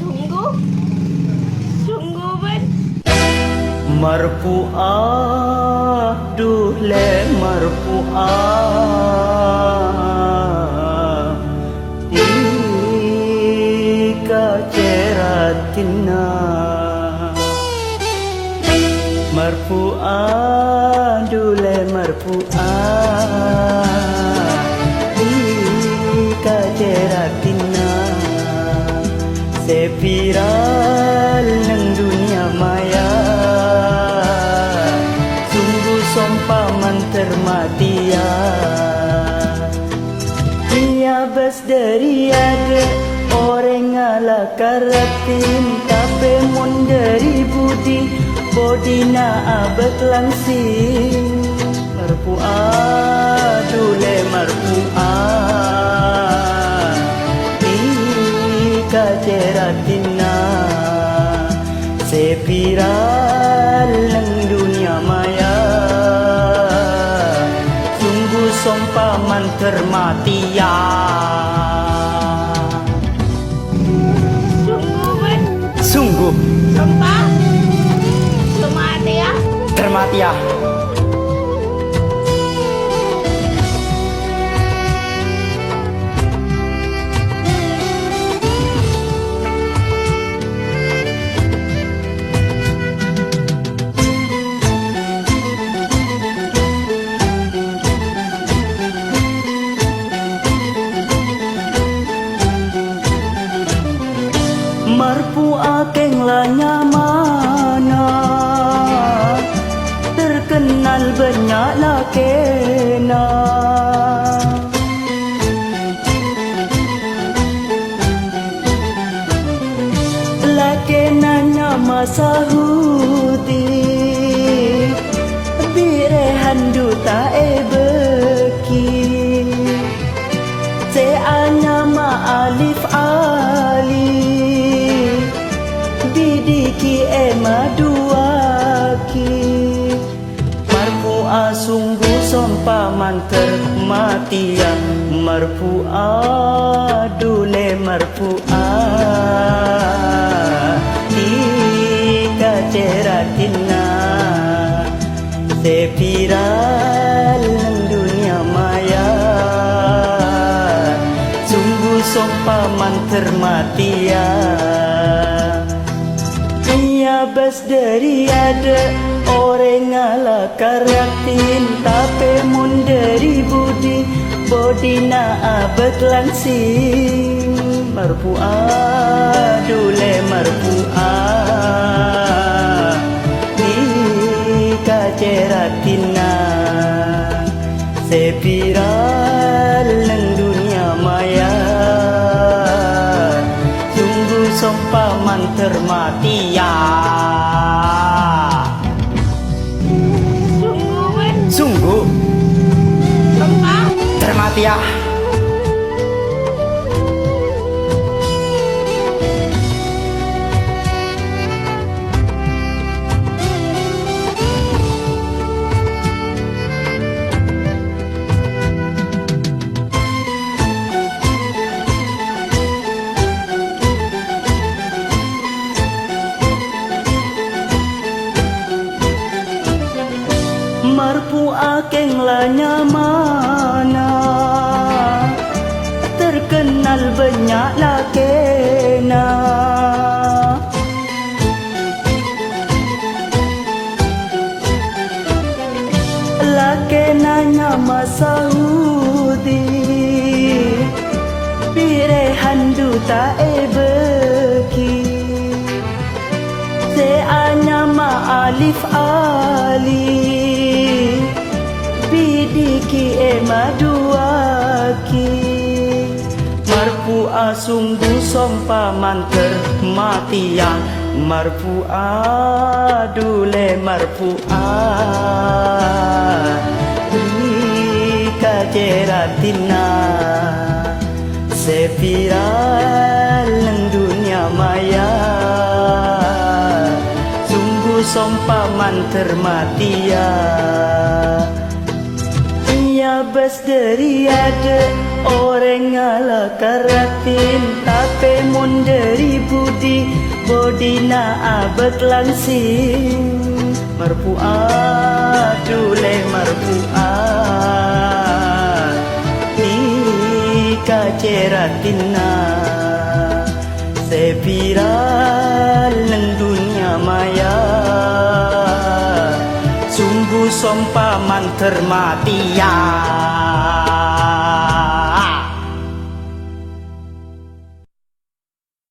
Sungguh? Sungguh ben? Marfu'ah duh le marfu'ah ika ceratina marfu'ah duh le marfu'ah ika ceratina sepiral nang dunia maya paman termatia ia bas dari ada orang ala karatin tapi mun dari budi bodina abad langsing marfu'ah dule marfu'ah ika ceratina sepiral nang dunia maya paman termatia. Sungguh ben? Sungguh Sumpah? Termatia? termatia. Marfu'ah kenglanya mana terkenal banyak lakena lakenanya masahudi birehan duta beki seanya ma'alif ali didiki maduaki marfu'ah sungguh sompaman termatia marfu'ah dule marfu'ah ika ceratina sepiral dunia maya sungguh sompaman termatia bas dari ada orang ala karatin tapi mun dari budi bodina abad langsing marfu'ah dule marfu'ah ika ceratina sepiral nang dunia maya sompaman termatia. Sungguh ben? Sungguh Sumpah? termatia. Marfu'ah kenglanya mana terkenal banyak lakena lakenanya masahudi birehan duta beki seanya ma'alif ali bidiki maduaki marfu'ah sungguh sompaman termatia marfu'ah dule marfu'ah ika ceratina sepiral dunia maya sungguh sompaman termatia bas dari ada orang ala karatin tapi mun dari budi Bodina abek langsing Marpu'ah dule marpu'ah Ika ceratina Sepiral neng dunia maya Sungguh sompa manter matian